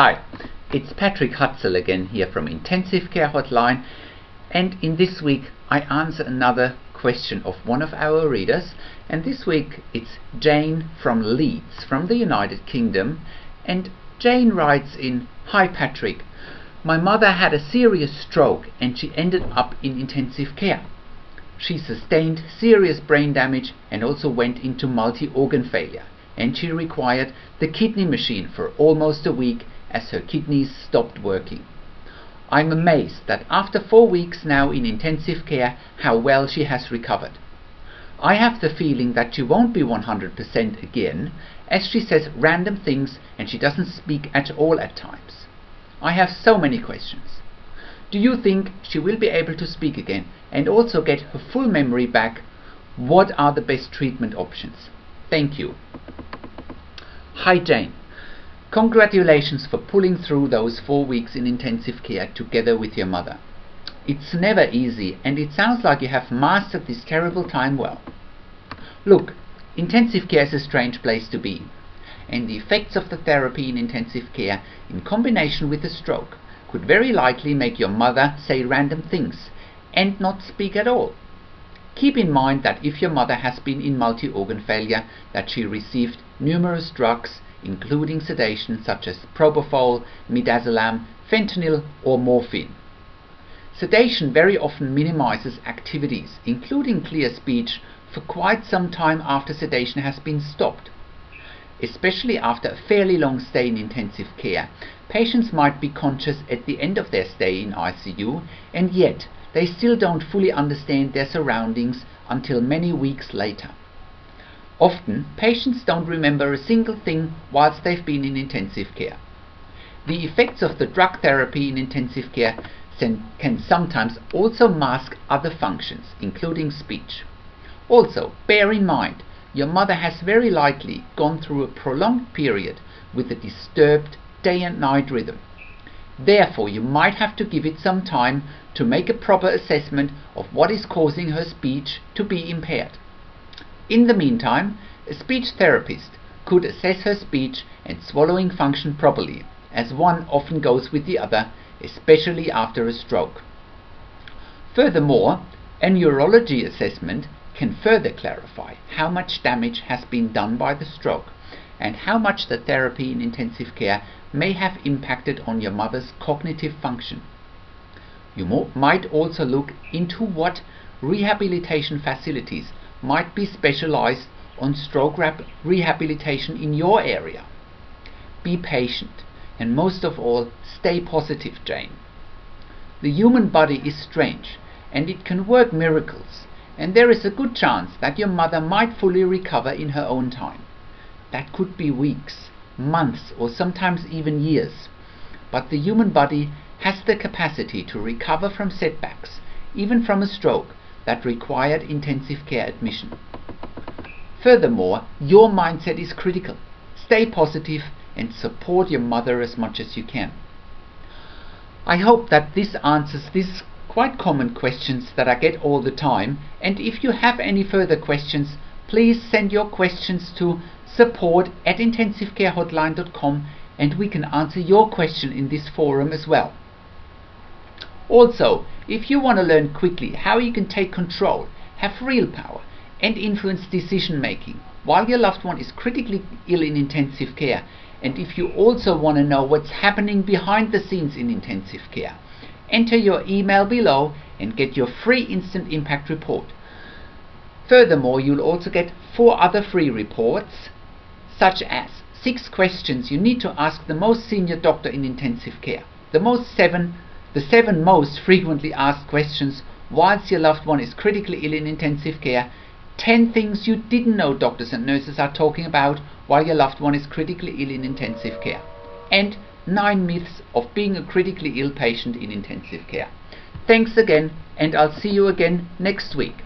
Hi, it's Patrick Hutzel again here from Intensive Care Hotline, and in this week I answer another question of one of our readers, and this week it's Jane from Leeds from the United Kingdom. And Jane writes in, "Hi Patrick, my mother had a serious stroke and she ended up in intensive care. She sustained serious brain damage and also went into multi-organ failure, and she required the kidney machine for almost a week as her kidneys stopped working. I'm amazed that after 4 weeks now in intensive care how well she has recovered. I have the feeling that she won't be 100% again, as she says random things and she doesn't speak at all at times. I have so many questions. Do you think she will be able to speak again and also get her full memory back? What are the best treatment options? Thank you." Hi Jane. Congratulations for pulling through those 4 weeks in intensive care together with your mother. It's never easy, and it sounds like you have mastered this terrible time well. Look, intensive care is a strange place to be, and the effects of the therapy in intensive care in combination with a stroke could very likely make your mother say random things and not speak at all. Keep in mind that if your mother has been in multi-organ failure, that she received numerous drugs including sedation such as propofol, midazolam, fentanyl or morphine. Sedation very often minimizes activities, including clear speech, for quite some time after sedation has been stopped. Especially after a fairly long stay in intensive care, patients might be conscious at the end of their stay in ICU, and yet they still don't fully understand their surroundings until many weeks later. Often, patients don't remember a single thing whilst they've been in intensive care. The effects of the drug therapy in intensive care can sometimes also mask other functions, including speech. Also, bear in mind, your mother has very likely gone through a prolonged period with a disturbed day and night rhythm. Therefore, you might have to give it some time to make a proper assessment of what is causing her speech to be impaired. In the meantime, a speech therapist could assess her speech and swallowing function properly, as one often goes with the other, especially after a stroke. Furthermore, a urology assessment can further clarify how much damage has been done by the stroke and how much the therapy in intensive care may have impacted on your mother's cognitive function. You might also look into what rehabilitation facilities might be specialized on stroke rehabilitation in your area. Be patient and most of all, stay positive, Jane. The human body is strange and it can work miracles, and there is a good chance that your mother might fully recover in her own time. That could be weeks, months or sometimes even years. But the human body has the capacity to recover from setbacks, even from a stroke that required intensive care admission. Furthermore, your mindset is critical. Stay positive and support your mother as much as you can. I hope that this answers these quite common questions that I get all the time, and if you have any further questions, please send your questions to support@intensivecarehotline.com and we can answer your question in this forum as well. Also, if you want to learn quickly how you can take control, have real power and influence decision making while your loved one is critically ill in intensive care, and if you also want to know what's happening behind the scenes in intensive care, enter your email below and get your free instant impact report. Furthermore, you'll also get 4 other free reports, such as 6 questions you need to ask the most senior doctor in intensive care, the 7 most frequently asked questions whilst your loved one is critically ill in intensive care, 10 things you didn't know doctors and nurses are talking about while your loved one is critically ill in intensive care, and 9 myths of being a critically ill patient in intensive care. Thanks again, and I'll see you again next week.